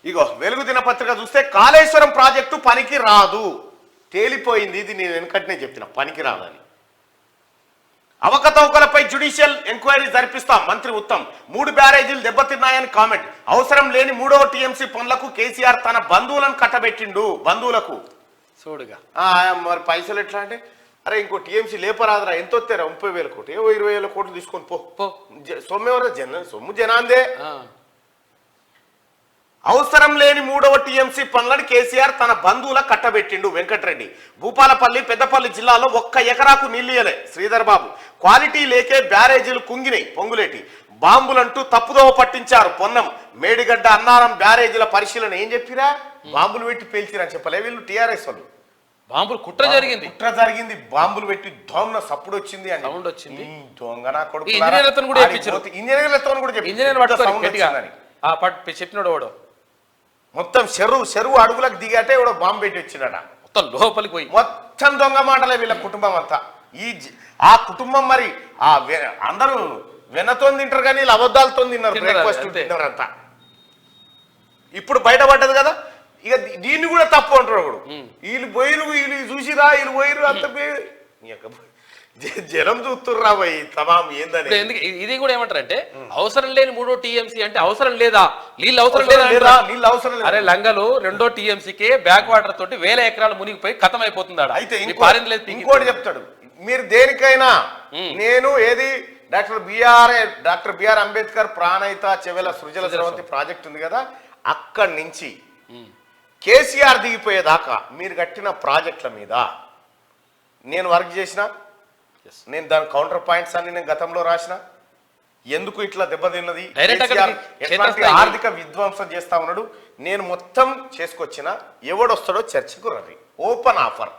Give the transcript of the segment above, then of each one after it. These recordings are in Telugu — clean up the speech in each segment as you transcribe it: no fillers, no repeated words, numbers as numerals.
ఇగో వెలుగు దినపత్రిక చూస్తే కాళేశ్వరం ప్రాజెక్టు పనికి రాదు తేలిపోయింది. ఇది నేను వెనకటినే చెప్తున్నా, పనికి రాదని. అవకతవకలపై జ్యుడిషియల్ ఎంక్వైరీ జరిపిస్తాం మంత్రి ఉత్తమ్. 3 బ్యారేజీలు దెబ్బతిన్నాయని కామెంట్. అవసరం లేని 3వ టీఎంసీ పనులకు కేసీఆర్ తన బంధువులను కట్టబెట్టిండు. బంధువులకు చూడుగా మరి పైసలు ఎట్లా అంటే, అరే ఇంకో టీఎంసీ లేపరాదురా, ఎంత వస్తారా 30,000 కోట్లు, 20,000 కోట్లు తీసుకొని పో. సొమ్ము ఎవరో సొమ్ము జనాందే. అవసరం లేని 3వ టీఎంసీ పనులను కేసీఆర్ తన బంధువుల కట్టబెట్టిండు. వెంకటరెడ్డి. భూపాలపల్లి పెద్దపల్లి జిల్లాలో 1 ఎకరాకు నీళ్ళియలే శ్రీధర్ బాబు. క్వాలిటీ లేకే బ్యారేజీలు కుంగినాయి. పొంగులేటి. బాంబులంటూ తప్పుదోవ పట్టించారు పొన్నం. మేడిగడ్డ అన్నారం బ్యారేజీల పరిశీలన ఏం చెప్పిరా, బాంబులు పెట్టి పేల్చిరని చెప్పలే వీళ్ళు టీఆర్ఎస్ వాళ్ళు. బాంబులు కుట్ర జరిగింది, బాంబులు పెట్టి దోమన సప్పుడు వచ్చింది అని సౌండ్ వచ్చింది. దొంగన కొడుకు ఇంజనీర్లతో కూడా చెప్పినాడు వాడు. మొత్తం చెరువు అడుగులకు దిగాటే ఎవడో బాంబు పెట్టి వచ్చినాడ. మొత్తం లోపలికి పోయి మొత్తం దొంగ మాటలే వీళ్ళ కుటుంబం అంతా. ఆ కుటుంబం మరి అందరూ వెన్నతో తింటారు కానీ వీళ్ళు అబద్ధాలతో తిన్నారు, బ్రేక్ఫాస్ట్ తిన్నారు అంతా. ఇప్పుడు బయటపడ్డది కదా, ఇక దీన్ని కూడా తప్పు అంటారు ఒకడు. వీళ్ళు పోయిరు, వీళ్ళు చూసిరా, వీళ్ళు పోయిరు, అంత జనం చూస్తుర్రా పోయి తమాం ఏందని. ఇది కూడా ఏమంటారంటే అవసరం లేని 3వ టీఎంసీ అంటే అవసరం లేదా, నీళ్ళు అవసరం లేదా, నీళ్ళు అవసరం లేదు. అరే లంగలు 2వ టీఎంసీకే బ్యాక్ వాటర్ తోటి 1000 ఎకరాలు మునిగిపోయి ఖతం అయిపోతుంది. అయితే ఇంకోటి చెప్తాడు, మీరు దేనికైనా నేను ఏది డాక్టర్ బిఆర్ అంబేద్కర్ ప్రాణహిత చెవెల సృజల స్రవంతి ప్రాజెక్ట్ ఉంది కదా, అక్కడి నుంచి కేసీఆర్ దిగిపోయేదాకా మీరు కట్టిన ప్రాజెక్టుల మీద నేను వర్క్ చేసిన, నేను దాని కౌంటర్ పాయింట్స్ అన్ని నేను గతంలో రాసిన. ఎందుకు ఇట్లా దెబ్బతిన్నది, ఆర్థిక విధ్వంసం చేస్తా ఉన్నాడు, నేను మొత్తం చేసుకొచ్చిన. ఎవడొస్తాడో చర్చకు రవి, ఓపెన్ ఆఫర్.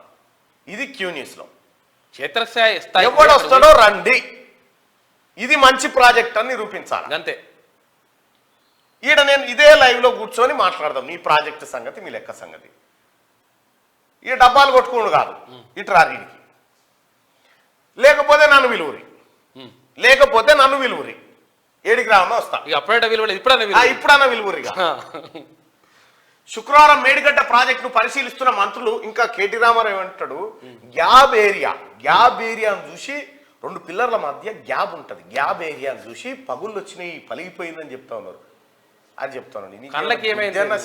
ఇది క్యూ న్యూస్ లో ఎవడొస్తాడో రండి, ఇది మంచి ప్రాజెక్ట్ అని నిరూపించాలి అంతే. ఈడ నేను ఇదే లైవ్ లో కూర్చొని మాట్లాడదాం నీ ప్రాజెక్టు సంగతి, మీ లెక్క సంగతి. ఈ డబ్బాలు కొట్టుకోడు కాదు, ఇటు రారీడికి. లేకపోతే నన్ను విలువరి, ఏడికి రావన్నా వస్తా. ఇప్పుడన్నా విలువరిగా. శుక్రవారం మేడిగడ్డ ప్రాజెక్టును పరిశీలిస్తున్న మంత్రులు ఇంకా కేటీ రామారావు అంటాడు, గ్యాబ్ ఏరియాను చూసి 2 పిల్లర్ల మధ్య గ్యాబ్ ఉంటుంది, గ్యాబ్ ఏరియాను చూసి పగుళ్ళు వచ్చినాయి, పలిగిపోయిందని చెప్తా ఉన్నారు. అది చెప్తాను,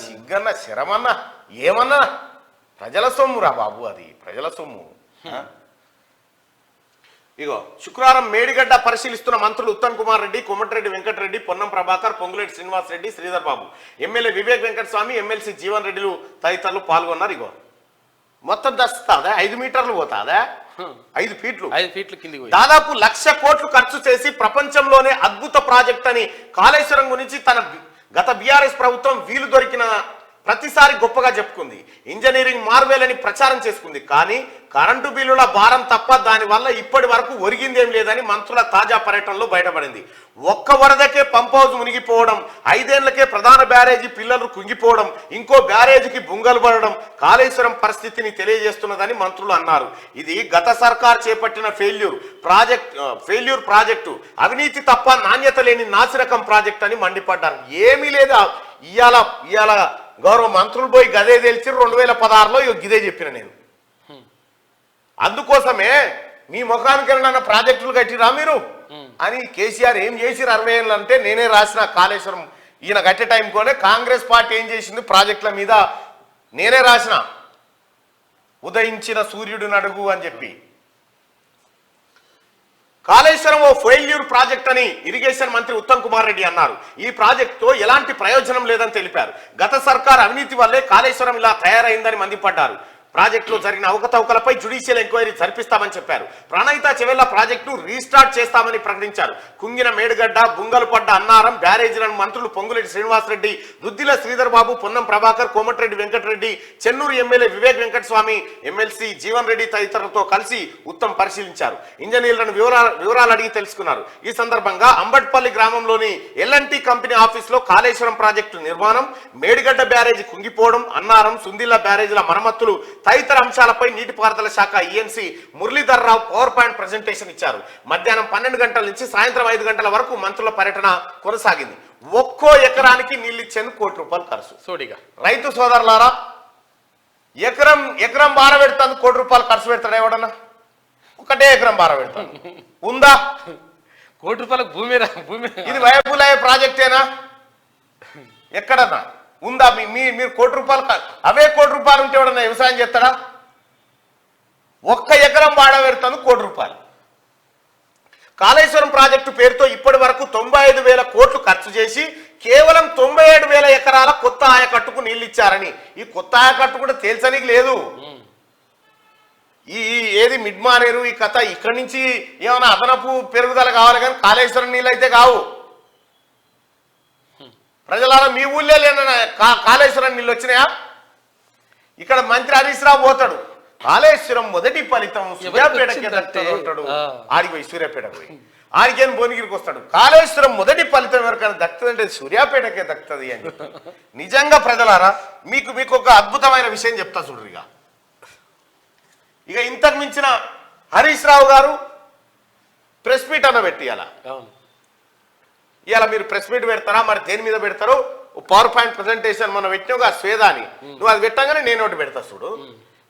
సిగ్గన్న శరమన్నా ఏమన్నా, ప్రజల సొమ్ము రా బాబు, అది ప్రజల సొమ్ము. ఇగో శుక్రవారం మేడిగడ్డ పరిశీలిస్తున్న మంత్రులు ఉత్తమ్ కుమార్ రెడ్డి, కోమటిరెడ్డి వెంకటరెడ్డి, పొన్నం ప్రభాకర్, పొంగులేటి శ్రీనివాస్ రెడ్డి, శ్రీధర్ బాబు, ఎమ్మెల్యే వివేక్ వెంకటస్వామి, ఎమ్మెల్సీ జీవన్ రెడ్డిలు తదితరులు పాల్గొన్నారు. ఇగో మొత్తం దస్తాదా 5 మీటర్లు పోతాదా, 5 ఫీట్లు కింది దాదాపు 1,00,000 కోట్లు ఖర్చు చేసి ప్రపంచంలోనే అద్భుత ప్రాజెక్ట్ అని కాళేశ్వరం గురించి తన గత బీఆర్ఎస్ ప్రభుత్వం వీలు దొరికిన ప్రతిసారి గొప్పగా చెప్పుకుంది. ఇంజనీరింగ్ మార్వేలని ప్రచారం చేసుకుంది. కానీ కరెంటు బిల్లుల భారం తప్ప దానివల్ల ఇప్పటి వరకు ఒరిగిందేం లేదని మంత్రుల తాజా పర్యటనలో బయటపడింది. ఒక్క వరదకే పంప్ హౌస్ మునిగిపోవడం, 5 ఏళ్లకే ప్రధాన బ్యారేజీ పిల్లలు కుంగిపోవడం, ఇంకో బ్యారేజీకి బుంగలు పడడం కాళేశ్వరం పరిస్థితిని తెలియజేస్తున్నదని మంత్రులు అన్నారు. ఇది గత సర్కార్ చేపట్టిన ఫెయిల్యూర్ ప్రాజెక్టు, అవినీతి తప్ప నాణ్యత లేని నాసిరకం ప్రాజెక్ట్ అని మండిపడ్డారు. ఏమీ లేదా ఇవాళ గౌరవ మంత్రులు పోయి గదే తెలిసి 2016లో గిదే చెప్పిన నేను. అందుకోసమే మీ ముఖానికి వెళ్ళిన ప్రాజెక్టులు కట్టిరా మీరు అని కేసీఆర్ ఏం చేసిరు 60 ఏళ్ళు అంటే నేనే రాసిన కాళేశ్వరం ఈయన కట్టే టైంకోనే కాంగ్రెస్ పార్టీ ఏం చేసింది ప్రాజెక్టుల మీద నేనే రాసిన, ఉదయించిన సూర్యుడు నడుగు అని చెప్పి. కాళేశ్వరం ఓ ఫెయిల్యూర్ ప్రాజెక్ట్ అని ఇరిగేషన్ మంత్రి ఉత్తమ్ కుమార్ రెడ్డి అన్నారు. ఈ ప్రాజెక్టుతో ఎలాంటి ప్రయోజనం లేదని తెలిపారు. గత సర్కార్ అవినీతి వల్లే కాళేశ్వరం ఇలా తయారైందని మండిపడ్డారు. ప్రాజెక్టులో జరిగిన అవకతవకలపై జ్యుడిషియల్ ఎంక్వైరీ జరిపిస్తామని చెప్పారు. ప్రణహిత చెవెళ్ల ప్రాజెక్టు రీస్టార్ట్ చేస్తామని ప్రకటించారు. కుంగిన మేడిగడ్డ, బుంగలుపడ్డ అన్నారం బ్యారేజీలను మంత్రులు పొంగులేటి శ్రీనివాస్ రెడ్డి, దుద్దిల శ్రీధర్ బాబు, పొన్నం ప్రభాకర్, కోమటిరెడ్డి వెంకటరెడ్డి, చెన్నూరు ఎమ్మెల్యే వివేక్ వెంకటస్వామి, ఎమ్మెల్సీ జీవన్ రెడ్డి తదితరులతో కలిసి ఉత్తమ్ పరిశీలించారు. ఇంజనీర్లను వివరాలు అడిగి తెలుసుకున్నారు. ఈ సందర్భంగా అంబట్పల్లి గ్రామంలోని ఎల్ఎన్టీ కంపెనీ ఆఫీసులో కాళేశ్వరం ప్రాజెక్టు నిర్మాణం, మేడిగడ్డ బ్యారేజీ కుంగిపోవడం, అన్నారం, సుందిల్ల బ్యారేజీల మరమ్మతులు తదితర అంశాలపై నీటిపారుదల శాఖ ENC Muralidhar Rao power point presentation ఇచ్చారు. మధ్యాహ్నం 12 గంటల నుంచి సాయంత్రం 5 గంటల వరకు మంత్రుల పర్యటన కొనసాగింది. ఒక్కో ఎకరానికి నీళ్ళు ఇచ్చేందుకు ₹1 ఖర్చు. సోడిగా రైతు సోదరులారా, ఎకరం బార పెడతాను ₹1 ఖర్చు పెడతాడు ఎవడన్నా? ఒకటే ఎకరం బార పెడతాను ఉందా? ₹1 భూమి ఇది వయపుల్ అయ్యే ప్రాజెక్టేనా? ఎక్కడన్నా ఉందా? మీరు ₹1 అవే ₹1 ఉంటే ఎవడన్నా వ్యవసాయం చేస్తాడా? ఒక్క ఎకరం బాడ పెడతాను ₹1. కాళేశ్వరం ప్రాజెక్టు పేరుతో ఇప్పటి వరకు 95,000 కోట్లు ఖర్చు చేసి కేవలం 97,000 ఎకరాల కొత్త ఆయకట్టుకు నీళ్ళు ఇచ్చారని. ఈ కొత్త ఆయకట్టు కూడా తేల్చనికి లేదు. ఈ ఏది మిడ్ మానేరు ఈ కథ ఇక్కడి నుంచి ఏమైనా అదనపు పెరుగుదల కావాలి కానీ కాళేశ్వరం నీళ్ళు అయితే కావు. ప్రజలారా, మీ ఊళ్ళో లేన కాళేశ్వరం నీళ్ళు వచ్చినాయా? ఇక్కడ మంత్రి హరీష్ రావు పోతాడు, కాళేశ్వరం మొదటి ఫలితం సూర్యాపేటకే దక్కుతుంది అంటాడు. ఆడికి పోయి సూర్యాపేట పోయి ఆడికేం భువనగిరికి వస్తాడు. కాళేశ్వరం మొదటి ఫలితం ఎవరికైనా దక్కుతుందంటే సూర్యాపేటకే దక్కుతుంది అని. నిజంగా ప్రజలారా, మీకు ఒక అద్భుతమైన విషయం చెప్తా చూడరిగా. ఇక ఇంతకు మించిన హరీష్ రావు గారు ప్రెస్ మీట్ అన్న పెట్టి ఇవాళ మీరు ప్రెస్ మీట్ పెడతారా? మరి దేని మీద పెడతారో పవర్ పాయింట్ ప్రజెంటేషన్ మనం పెట్టినావు ఆ స్వేదాని, నువ్వు అది పెట్టగానే నేను ఒకటి పెడతా చూడు.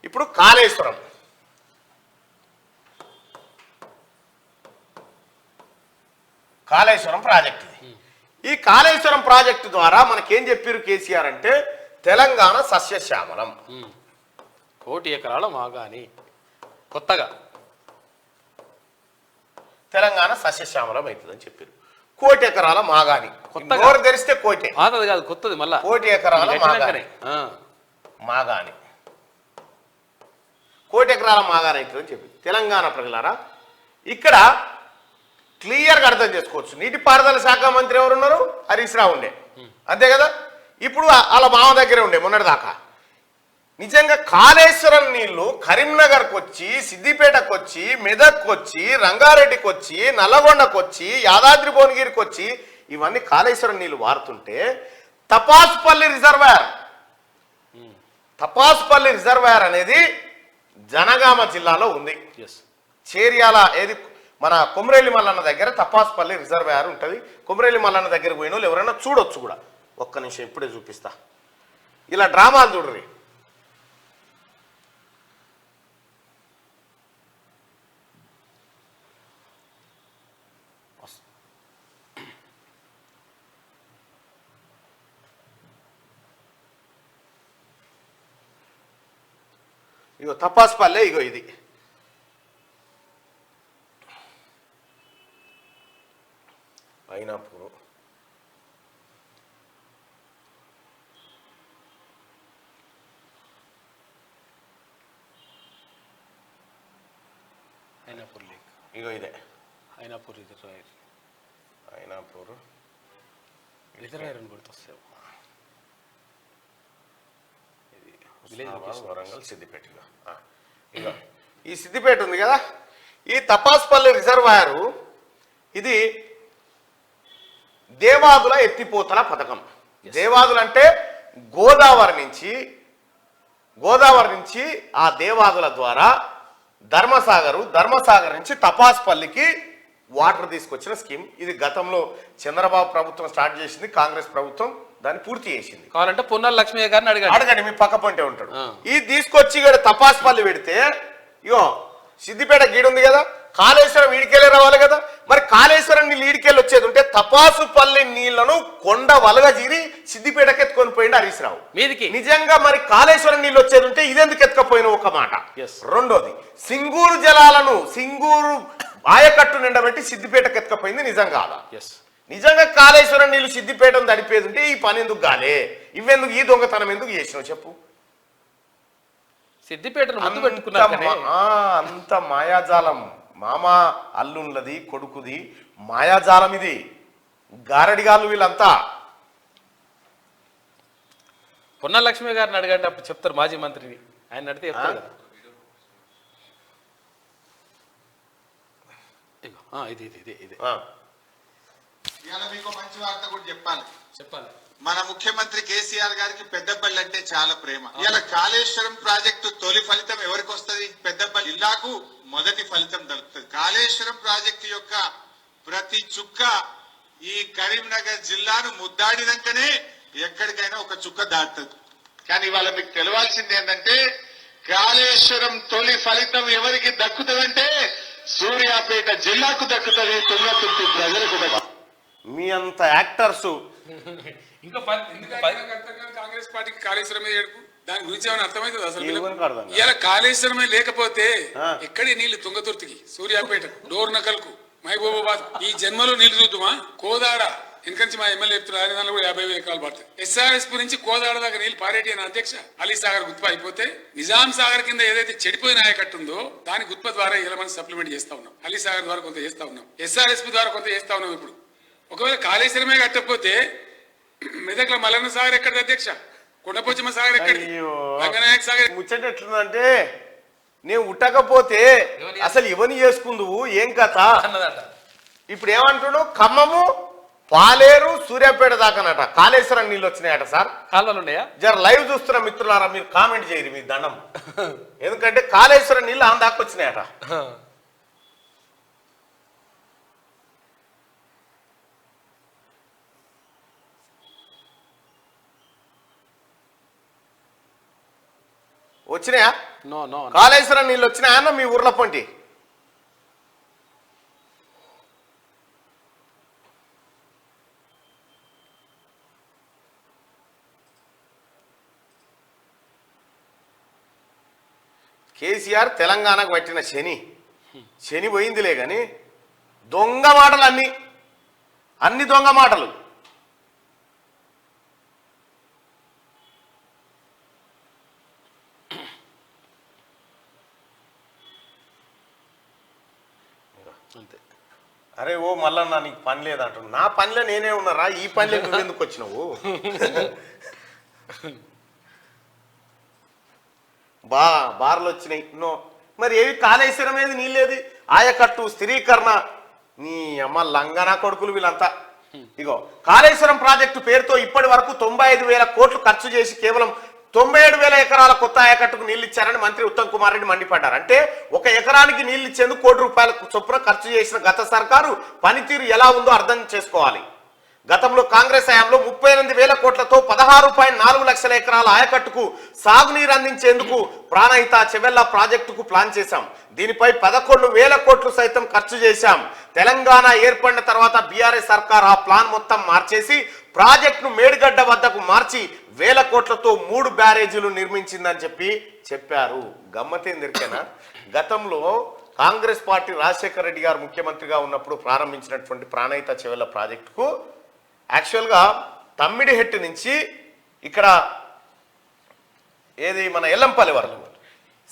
ఇప్పుడు కాళేశ్వరం ప్రాజెక్ట్ ఇది. ఈ కాళేశ్వరం ప్రాజెక్టు ద్వారా మనకేం చెప్పారు కేసీఆర్ అంటే తెలంగాణ సస్యశ్యామలం, 1 ఎకరాల మాగాని కొత్తగా తెలంగాణ సస్యశ్యామలం అవుతుందని చెప్పారు. 1 ఎకరాల మాగాని కొత్తగా తెరిస్తే కోటే కాదు, కొత్తది మళ్ళా 1 ఎకరాల మాగాని 1 ఎకరాల మాగాని అవుతుందని చెప్పి తెలంగాణ ప్రజలారా ఇక్కడ క్లియర్గా అర్థం చేసుకోవచ్చు. నీటిపారుదల శాఖ మంత్రి ఎవరున్నారు? హరీష్ రావు ఉండే, అంతే కదా. ఇప్పుడు వాళ్ళ మామ దగ్గరే ఉండే మొన్నటిదాకా. నిజంగా కాళేశ్వరం నీళ్లు కరీంనగర్కి వచ్చి, సిద్దిపేటకు వచ్చి, మెదక్కి వచ్చి, రంగారెడ్డికి వచ్చి, నల్లగొండకు వచ్చి, యాదాద్రి భువనగిరికి వచ్చి ఇవన్నీ కాళేశ్వరం నీళ్లు వారుతుంటే తపాసుపల్లి రిజర్వాయర్ అనేది జనగామ జిల్లాలో ఉంది. చేర్యాల ఏది మన కొమరేలి మల్లన్న దగ్గర తపాసుపల్లి రిజర్వాయర్ ఉంటుంది. కొమరేలి మల్లన్న దగ్గర పోయిన వాళ్ళు ఎవరైనా చూడొచ్చు కూడా. ఒక్క నిమిషం ఇప్పుడే చూపిస్తా. ఇలా డ్రామాలు చూడరు. ఇగో తపాసుపల్లె, ఇగో ఇది అయినాపూరు. ఇగో ఇదే అయినాపూర్ రిజర్వాయర్ అని గుర్తొస్తాయి. వరంగల్, సిద్దిపేట. ఇగో ఈ సిద్దిపేట ఉంది కదా, ఈ తపాసుపల్లి రిజర్వాయరు ఇది దేవాదుల ఎత్తిపోతల పథకం. దేవాదులు అంటే గోదావరి నుంచి ఆ దేవాదుల ద్వారా ధర్మసాగర్ నుంచి తపాసుపల్లికి వాటర్ తీసుకొచ్చిన స్కీమ్ ఇది. గతంలో చంద్రబాబు ప్రభుత్వం స్టార్ట్ చేసింది, కాంగ్రెస్ ప్రభుత్వం దాన్ని పూర్తి చేసింది. కావాలంటే పొన్నాల లక్ష్మయ్య గారిని అడగండి, మీ పక్క పొంటే ఉంటాడు. ఇది తీసుకొచ్చి ఇక్కడ తపాసుపల్లి పెడితే ఇగో సిద్దిపేట గీడుంది కదా, కాళేశ్వరం ఈడికెళ్ళి రావాలి కదా. మరి కాళేశ్వరం నీళ్ళు ఈడికెళ్ళి వచ్చేది ఉంటే తపాసుపల్లి నీళ్లను కొండ వలగజీరి సిద్దిపేటకి ఎత్తుకొని పోయింది హరీష్ రావు మీదికి. నిజంగా మరి కాళేశ్వరం నీళ్ళు వచ్చేది ఉంటే ఇదెందుకు ఎత్తుకపోయిన ఒక మాట. రెండోది, సింగూరు జలాలను సింగూరు ఆయకట్టు నిండబెట్టి సిద్దిపేటకి ఎత్తుకపోయింది నిజం కాదా? నిజంగా కాళేశ్వరం నీళ్లు సిద్దిపేటను తడిపేది ఉంటే ఈ పని ఎందుకు గాలే? ఇవెందుకు, ఈ దొంగతనం ఎందుకు చేసినావు చెప్పు? సిద్దిపేటను అంత మాయాజాలం. మామ అల్లున్నది, కొడుకుది మాయాజాలం ఇది. గారడిగాళ్ళు వీళ్ళంతా. పొన్నాల లక్ష్మి గారిని అడగండి, అప్పుడు చెప్తారు. మాజీ మంత్రిని ఆయన అడిగితే చెప్తారు కదా. ఇది మీకు మంచి వార్త కూడా చెప్పాలి. మన ముఖ్యమంత్రి కేసీఆర్ గారికి పెద్దపల్లి అంటే చాలా ప్రేమ. ఇలా కాళేశ్వరం ప్రాజెక్టు తొలి ఫలితం ఎవరికి వస్తుంది? పెద్దపల్లి జిల్లాకు మొదటి ఫలితం దొరుకుతుంది. కాళేశ్వరం ప్రాజెక్టు యొక్క ప్రతి చుక్క ఈ కరీంనగర్ జిల్లాను ముద్దాడినాకనే ఎక్కడికైనా ఒక చుక్క దాటుతుంది. కానీ ఇవాళ మీకు తెలవాల్సింది ఏంటంటే కాళేశ్వరం తొలి ఫలితం ఎవరికి దక్కుతుందంటే సూర్యాపేట జిల్లాకు దక్కుతుంది, తుంగతుర్తి ప్రజలకు దక్కుతుంది. మీ అంత యాక్టర్స్ ఇంకా కాంగ్రెస్ పార్టీకి కాళేశ్వరం ఏడుపు దాని గురించి ఏమైనా అర్థమవుతుంది అసలు? ఏమని అర్థం కాదు. ఇలా కాళేశ్వరమే లేకపోతే ఎక్కడి నీళ్లు తుంగతుర్తికి, సూర్యాపేట, డోర్ నకల్కు, మహబూబాబాద్ ఈ జన్మలో నీళ్లు చూద్దామా? కోదాడ వెనకంచి మా ఎమ్మెల్యే చెప్తున్నారు ఆయన దానిలో కూడా 50,000 ఎకరాలు పడతాయి. ఎస్ఆర్ఎస్పీ నుంచి కోదాడ దాకా నీళ్లు పారేటి అని అధ్యక్ష అలీ సాగర్ గుత్ప అయిపోతే నిజాం సాగర్ కింద ఏదైతే చెడిపోయిన ఆయకట్టు ఉందో దాని గుత్ప ద్వారా ఇలా మనం సప్లిమెంట్ చేస్తా ఉన్నాం. అలీ సాగర్ ద్వారా కొంత చేస్తా ఉన్నాం, ఎస్ఆర్ఎస్పీ ద్వారా కొంత చేస్తా ఉన్నాం. ఇప్పుడు ఒకవేళ కాళేశ్వరమే కట్టకపోతే మెదక్ల మల్లన్న సాగర్ ఎక్కడిది అధ్యక్ష? కొండపోచమ్మ సాగర్ ఎక్కడిది? రంగనాయక సాగర్ ముచ్చట ఎట్లుందంటే నేను ఉట్టకపోతే అసలు ఇవన్నీ చేసుకుందువు ఏం కథ అన్నదట. ఇప్పుడు ఏమంటున్నావు? ఖమ్మము, పాలేరు, సూర్యాపేట దాకానట కాళేశ్వరం నీళ్ళు వచ్చినాయట సార్. కాలువలు ఉన్నాయా? జర లైవ్ చూస్తున్న మిత్రులారా మీరు కామెంట్ చేయరు మీ దండం. ఎందుకంటే కాళేశ్వరం నీళ్ళు ఆమె దాకా వచ్చినాయట. వచ్చినాయా? నో నో కాళేశ్వరం నీళ్ళు వచ్చినాయా అన్న మీ ఊర్లో పొంటి? కేసీఆర్ తెలంగాణకు పట్టిన శని పోయిందిలే కానీ దొంగ మాటలు అన్ని దొంగ మాటలు. అంతే. అరే ఓ మల్లన్న నీకు పని లేదంటు. నా పనిలో నేనే ఉన్నారా, ఈ పనిలో నువ్వెందుకు వచ్చినావు? బార్లు వచ్చినాయి నో. మరి ఏవి కాళేశ్వరం ఏది నీళ్ళేది? ఆయకట్టు, స్థిరీకరణ, నీ అమ్మ లంగనా కొడుకులు వీళ్ళంతా. ఇగో కాళేశ్వరం ప్రాజెక్టు పేరుతో ఇప్పటి వరకు 95,000 కోట్లు ఖర్చు చేసి కేవలం 97,000 ఎకరాల కొత్త ఆయకట్టుకు నీళ్లు ఇచ్చారని మంత్రి ఉత్తమ్ కుమార్ రెడ్డి మండిపడ్డారు. అంటే ఒక ఎకరానికి నీళ్లు ఇచ్చేందుకు ₹1 కోటి చొప్పున ఖర్చు చేసిన గత సర్కారు పనితీరు ఎలా ఉందో అర్థం చేసుకోవాలి. గతంలో కాంగ్రెస్ హయాంలో 38,000 కోట్లతో 16.4 లక్షల ఎకరాల ఆయకట్టుకు సాగునీరు అందించేందుకు ప్రాణహిత చెవెళ్ల ప్రాజెక్టుకు ప్లాన్ చేశాం. దీనిపై 11,000 కోట్లు సైతం ఖర్చు చేశాం. తెలంగాణ ఏర్పడిన తర్వాత బీఆర్ఎస్ సర్కార్ ఆ ప్లాన్ మొత్తం మార్చేసి ప్రాజెక్టును మేడిగడ్డ వద్దకు మార్చి 1,000 కోట్లతో 3 బ్యారేజీలు నిర్మించిందని చెప్పారు. గమ్మతేందిరికేనా? గతంలో కాంగ్రెస్ పార్టీ రాజశేఖర రెడ్డి గారు ముఖ్యమంత్రిగా ఉన్నప్పుడు ప్రారంభించినటువంటి ప్రాణహిత చెవెళ్ల ప్రాజెక్టుకు యాక్చువల్గా తమ్మిడిహెట్టు నుంచి ఇక్కడ ఏది మన ఎల్లంపల్లి వరకు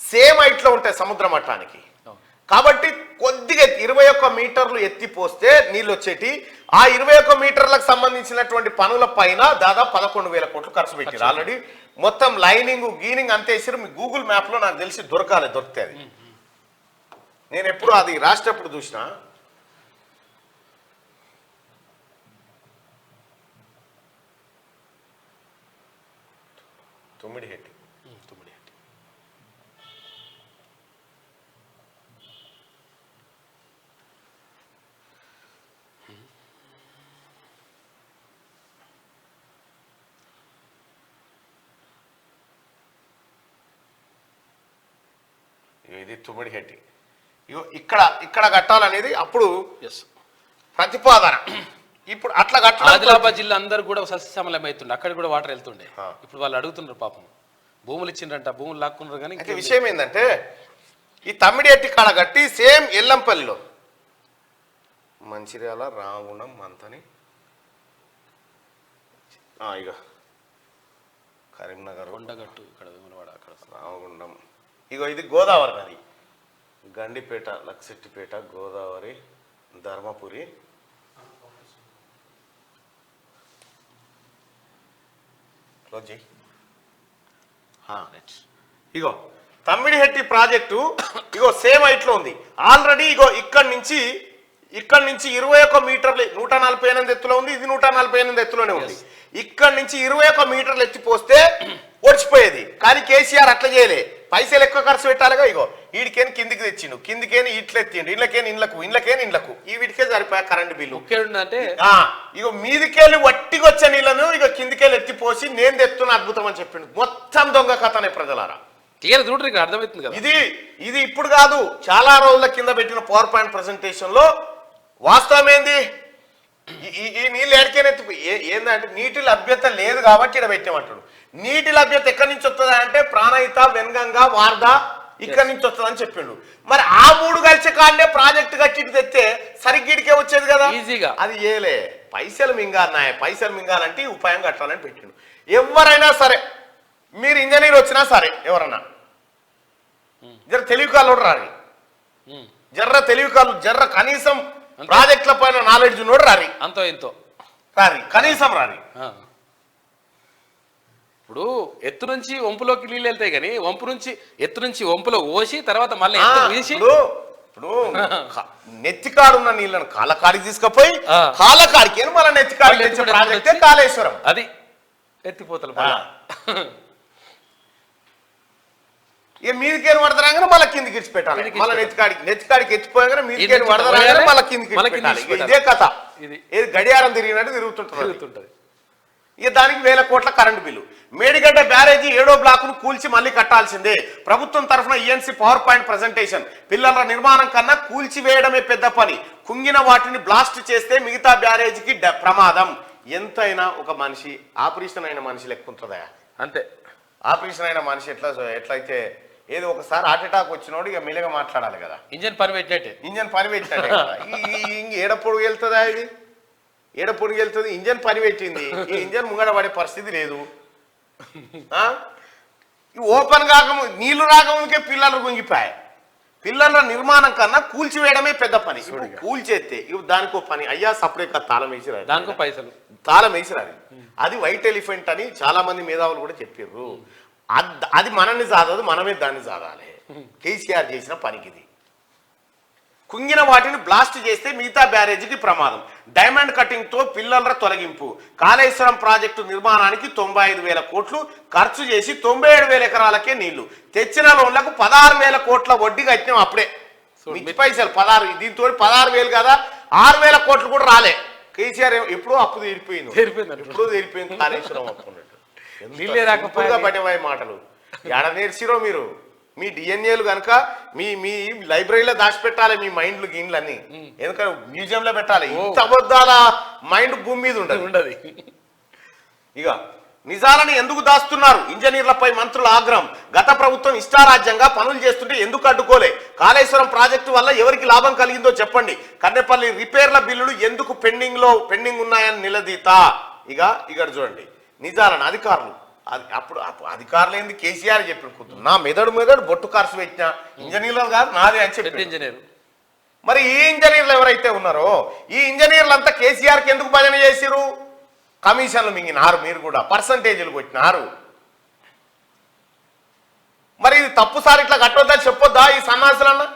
సేమ్ హైట్లో ఉంటాయి సముద్ర మట్టానికి. కాబట్టి కొద్దిగా 21 మీటర్లు ఎత్తిపోస్తే నీళ్ళు వచ్చేటి. ఆ 21 మీటర్లకు సంబంధించినటువంటి పనుల పైన దాదాపు 11,000 కోట్లు ఖర్చు పెట్టారు. ఆల్రెడీ మొత్తం లైనింగ్ గీనింగ్ అంతే వేసారు. మీ గూగుల్ మ్యాప్లో నాకు తెలిసి దొరికితే అది నేను ఎప్పుడు అది రాసేటప్పుడు చూసిన. తుమ్మిడిహెట్టి ఇది తుమ్మిడిహెట్టి. ఇగో ఇక్కడ కట్టాలనేది అప్పుడు ప్రతిపాదన. ఇప్పుడు అట్లా కట్టాలి. ఆదిలాబాద్ జిల్లా అందరు కూడా సస్యశ్యామలం అవుతుండే, అక్కడ కూడా వాటర్ వెళ్తుండే. ఇప్పుడు వాళ్ళు అడుగుతున్నారు పాపం, భూములు ఇచ్చిండ్రంట, భూములు లాక్కున్నారు. కానీ విషయం ఏంటంటే ఈ తమ్మిడిహెట్టి కాడ కట్టి సేమ్ ఎల్లంపల్లిలో మంచిర్యాల, రామగుండం, మంతని, ఇక కరీంనగర్, కొండగట్టు, ఇక్కడ వేములవాడ, అక్కడ రామగుండం. ఇగో ఇది గోదావరి నది. గండిపేట, లక్సెట్టిపేట, గోదావరి, ధర్మపురి, ఇగో తమ్మిడిహెట్టి ప్రాజెక్టు ఇగో సేమ్ హైట్లో ఉంది. ఆల్రెడీ ఇగో ఇక్కడి నుంచి ఇక్కడ నుంచి 21 మీటర్లు 148 ఎత్తులో ఉంది, ఇది 148 ఎత్తులోనే ఉంది. ఇక్కడ నుంచి 21 మీటర్లు ఎత్తిపోస్తే ఒడిచిపోయేది. కానీ కేసీఆర్ అట్లా చేయలే, పైసలు ఎక్కువ ఖర్చు పెట్టాలిగా. ఇగో వీడికేని కిందికి తెచ్చిండు, కిందికేని ఇట్లు ఎత్తిండు, ఇళ్ళకేని ఇండ్లకు ఈ వీటికే సరిపోయా కరెంట్ బిల్లు. అంటే ఇగో మీదికెళ్ళి వట్టికొచ్చే నీళ్ళను ఇక కిందికెళ్ళి ఎత్తిపోసి నేను తెస్తున్న అద్భుతం అని చెప్పిండు. మొత్తం దొంగ కథనే ప్రజలారా. చూడండి అర్థమవుతుంది కదా. ఇది ఇప్పుడు కాదు, చాలా రోజుల కింద పెట్టిన పవర్ పాయింట్ ప్రెజెంటేషన్ లో వాస్తవం ఏంది, ఈ నీళ్ళు ఎడికైనా ఏందంటే నీటి లభ్యత లేదు కాబట్టి ఇక్కడ పెట్టామంటాడు. నీటి లభ్యత ఎక్కడి నుంచి వస్తుందా అంటే ప్రాణహిత, వెన్గంగా, వార్ద ఇక్కడి నుంచి వస్తుందని చెప్పిండు. మరి ఆ 3 కలిసి కాండే ప్రాజెక్టు కట్టి తెస్తే సరిగ్గిడికే వచ్చేది కదా ఈజీగా. అది ఏలే, పైసలు మింగాలన్నాయి, పైసలు మింగాలంటే ఈ ఉపాయం కట్టాలని పెట్టిండు. ఎవరైనా సరే, మీరు ఇంజనీర్ వచ్చినా సరే, ఎవరన్నా జర తెలివి కాళ్ళు రారి, జర్ర కనీసం ప్రాజెక్టుల పైన నాలెడ్జ్ నోడు రారి, అంతో ఎంతో రారి, కనీసం రారి. ఇప్పుడు ఎత్తు నుంచి వంపులోకి నీళ్ళు వెళ్తాయి కానీ ఎత్తు నుంచి వంపులో ఓసి తర్వాత మళ్ళీ ఇప్పుడు నెత్తికాడున్న నీళ్ళను కాలకాడికి తీసుకుపోయి కాలకాడికి మళ్ళీ నెత్తికాడికి తెచ్చే ప్రాజెక్టే కాళేశ్వరం. అది ఎత్తిపోతలు ఇక మీదికేని పడతారాగానే మళ్ళీ కిందికి ఇచ్చి పెట్టాలి, మళ్ళీ నెత్తికాడికి ఎత్తిపోయాగానే మీదికేని పడతారాగానే మళ్ళీ కిందికి పెట్టాలి. ఇదే కథ, ఏది గడియారం తిరిగినట్టు తిరుగుతుంటది. ఇక దానికి 1000 కోట్ల కరెంటు బిల్లు. మేడిగడ్డ బ్యారేజీ 7వ బ్లాకును కూల్చి మళ్ళీ కట్టాల్సిందే. ప్రభుత్వం తరఫున ఈఎన్సీ పవర్ పాయింట్ ప్రెజెంటేషన్. పిల్లల నిర్మాణం కన్నా కూల్చివేయడమే పెద్ద పని. కుంగిన వాటిని బ్లాస్ట్ చేస్తే మిగతా బ్యారేజీకి ప్రమాదం. ఎంతైనా ఒక మనిషి ఆపరేషన్ అయిన మనిషి లెక్క ఉంటుందా? అంతే. ఆపరేషన్ అయిన మనిషి ఎట్లయితే ఏదో ఒకసారి హార్ట్ అటాక్ వచ్చినోడు ఇక మెల్లగా మాట్లాడాలి కదా. ఇంజన్ పని పెట్టినట్టే ఏడ పొడుగు వెళ్తుందా? ఇది ఏడ పొడుగు వెళ్తుంది? ఇంజన్ పని పెట్టింది, ఈ ఇంజన్ ముంగడ పడే పరిస్థితి లేదు. ఓపెన్ కాకముందు నీళ్లు రాకముందుకే పిల్లలు గుంగిపోయాయి. పిల్లల నిర్మాణం కన్నా కూల్చివేయడమే పెద్ద పని. కూల్చేస్తే దానికో పని అయ్యా సపరేట్గా తాళం వేసిరారు, దానికో పైసలు తాళం వేసిరారు. అది వైట్ ఎలిఫెంట్ అని చాలా మంది మేధావులు కూడా చెప్పారు. అది మనల్ని జాదదు, మనమే దాన్ని జాదాలి. కేసీఆర్ చేసిన పనికి ఇది. కుంగిన వాటిని బ్లాస్ట్ చేస్తే మిగతా బ్యారేజీకి ప్రమాదం. డైమండ్ కటింగ్ తో పిల్లల తొలగింపు. కాళేశ్వరం ప్రాజెక్టు నిర్మాణానికి 95,000 కోట్లు ఖర్చు చేసి 97,000 ఎకరాలకే నీళ్లు. తెచ్చిన లోన్లకు 16,000 కోట్ల వడ్డీ కట్టినాం అప్పుడే. మిచ్చి పైసలు 16, దీంతో 16,000 కదా, 6,000 కోట్లు కూడా రాలే. కేసీఆర్ ఎప్పుడో అప్పు తీరిపోయింది, ఎప్పుడో తీరిపోయింది కాళేశ్వరం అప్పు. నీళ్ళే రాకపోగా పట్టిపోయే మాటలు ఎడ నేర్చిరో మీరు. మీ డిఎన్ఏలు కనుక మీ లైబ్రరీలో దాచిపెట్టాలి, మీ మైండ్లు గిన్లన్నీ. ఎందుకంటే మ్యూజియంలో పెట్టాలి. ఇంత అబద్ధాల మైండ్ భూమి మీద ఉండదు. ఇక నిజాలను ఎందుకు దాస్తున్నారు? ఇంజనీర్లపై మంత్రుల ఆగ్రహం. గత ప్రభుత్వం ఇష్టారాజ్యంగా పనులు చేస్తుంటే ఎందుకు అడ్డుకోలే? కాళేశ్వరం ప్రాజెక్టు వల్ల ఎవరికి లాభం కలిగిందో చెప్పండి. కన్నెపల్లి రిపేర్ల బిల్లులు ఎందుకు పెండింగ్ ఉన్నాయని నిలదీత. ఇక్కడ చూడండి నిజాలను అధికారులు. అప్పుడు అధికారులు ఏంది? కేసీఆర్ చెప్పిన నా మెదడు బొట్టు ఖర్చు పెట్టిన ఇంజనీర్లు కాదు నాదే అని చెప్పి ఇంజనీర్. మరి ఈ ఇంజనీర్లు ఎవరైతే ఉన్నారో ఈ ఇంజనీర్లంతా కేసీఆర్కి ఎందుకు భజన చేసిరు? కమిషన్లు మింగినారు, మీరు కూడా పర్సంటేజీలు కొట్టినారు. మరి ఇది తప్పు సార్, ఇట్లా కట్టొద్దా చెప్పొద్దా ఈ సన్నాసులన్నా?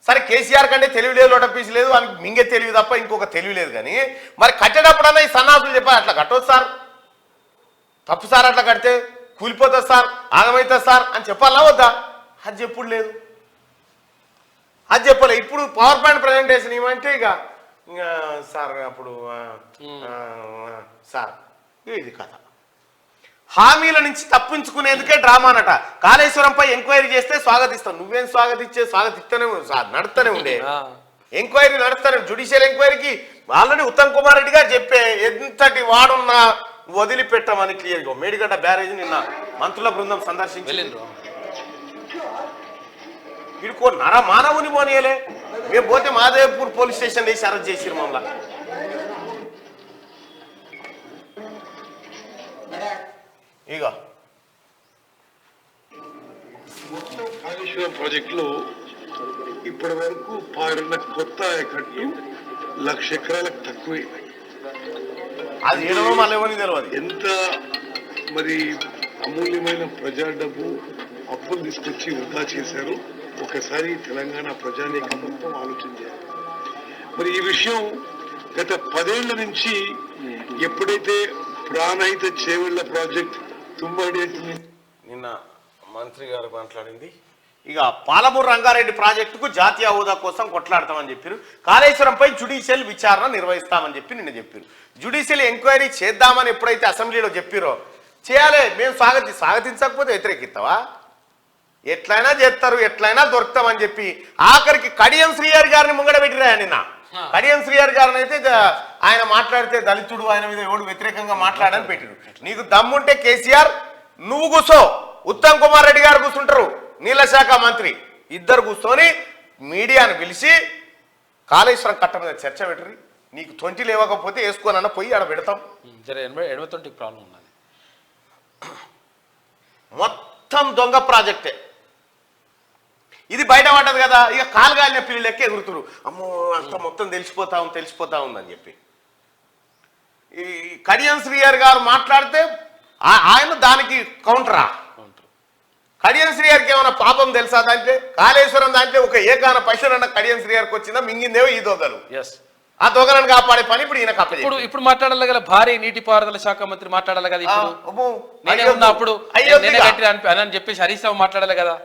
సరే కేసీఆర్ కంటే తెలివి లేదు, లోటపీసి లేదు, అని మింగే తెలివి తప్ప ఇంకొక తెలివి లేదు. కానీ మరి కట్టేటప్పుడన్నా ఈ సన్నాసులు చెప్పారు అట్లా కట్టొద్దు సార్, తప్పు సార్, అట్లా కడితే కూలిపోతుంది సార్, ఆగమవుతుంది సార్ అని చెప్పాలా వద్దా? అది చెప్పుడు లేదు, అది చెప్పలే. ఇప్పుడు పవర్ పాయింట్ ప్రజెంటేషన్ ఏమంటే ఇక సార్ అప్పుడు సార్ ఇది కథ. హామీల నుంచి తప్పించుకునేందుకే డ్రామానట. కాళేశ్వరంపై ఎంక్వైరీ చేస్తే స్వాగతిస్తాం. నువ్వేం స్వాగతిస్తూనే నడుస్తూనే ఉండే ఎంక్వైరీ నడుస్తాను. జ్యుడిషియల్ ఎంక్వైరీకి ఆల్రెడీ ఉత్తమ్ కుమార్ రెడ్డి గారు చెప్పే ఎంతటి వాడున్నా వదిలిపెట్టామని క్లియర్గా. మేడిగడ్డ బ్యారేజ్ నిన్న మంత్రుల బృందం సందర్శించి వీడుకో మానవుని పోనీయలే. మేము పోతే మాదేవ్పూర్ పోలీస్ స్టేషన్ వేసి అరెస్ట్ చేసిరు మమ్మల్ని. ఇక కాళేశ్వరం ప్రాజెక్టులో ఇప్పటి వరకు పారిన కొత్త ఆయకట్టు 1,00,000 ఎకరాలకు తక్కువే. అది ఏడవ మళ్ళీ తెలియదు. ఎంత మరి అమూల్యమైన ప్రజా డబ్బు అప్పులు తీసుకొచ్చి వృధా చేశారు. ఒకసారి తెలంగాణ ప్రజానీకం మొత్తం ఆలోచన చేయాలి. మరి ఈ విషయం గత 10 ఏళ్ల నుంచి ఎప్పుడైతే ప్రాణహిత చేవెళ్ల ప్రాజెక్ట్ తుమ్మడి నిన్న మంత్రి గారు మాట్లాడింది ఇక పాలమూరు రంగారెడ్డి ప్రాజెక్టుకు జాతీయ హోదా కోసం కొట్లాడతామని చెప్పారు. కాళేశ్వరంపై జ్యుడిషియల్ విచారణ నిర్వహిస్తామని చెప్పి నిన్న చెప్పారు. జ్యుడిషియల్ ఎంక్వైరీ చేద్దామని ఎప్పుడైతే అసెంబ్లీలో చెప్పారో చేయాలి, మేము స్వాగతించకపోతే వ్యతిరేకిస్తావా? ఎట్లయినా చేస్తారు, ఎట్లయినా దొరుకుతామని చెప్పి ఆఖరికి కడియం శ్రీహరి గారిని ముంగడ పెట్టిరా నిన్న. కడియం శ్రీహరి గారిని అయితే ఆయన మాట్లాడితే దళితుడు, ఆయన మీద ఎవడు వ్యతిరేకంగా మాట్లాడని పెట్టాడు. నీకు దమ్ముంటే కేసీఆర్ నువ్వు కూర్చో, ఉత్తమ్ కుమార్ రెడ్డి గారు కూర్చుంటారు, నీళ్ళ శాఖ మంత్రి, ఇద్దరు కూర్చొని మీడియాను పిలిచి కాళేశ్వరం కట్ట మీద చర్చ పెట్టరు. నీకు 20 లేవకపోతే వేసుకోనన్న పోయి ఆడ పెడతాం. ఎడమతోటి ప్రాబ్లం ఉన్నది. మొత్తం దొంగ ప్రాజెక్టే ఇది, బయట పడ్డది కదా. ఇక కాలుగాలిన పిల్లలెక్క ఎగురుతురు, అమ్మో అంత మొత్తం తెలిసిపోతా ఉందని చెప్పి. ఈ కడియం శ్రీహరి గారు మాట్లాడితే ఆయన దానికి కౌంటరా. కడియం శ్రీహరికి ఏమైనా పాపం తెలుసా? దాంట్లో కాళేశ్వరం దాంట్లో ఒక ఏకాన పైసలన్న కడియం శ్రీహరికి వచ్చిందా? మింగిందేవో ఈ దొంగలు. ఆ దొంగలను కాపాడే పని ఇప్పుడు ఈయన కప్ప. ఇప్పుడు మాట్లాడాలి కదా, భారీ నీటిపారుదల శాఖ మంత్రి మాట్లాడాలి కదా. ఇప్పుడు నేనే ఉన్నా అప్పుడు అని చెప్పేసి హరీష్ రావు మాట్లాడాలి కదా.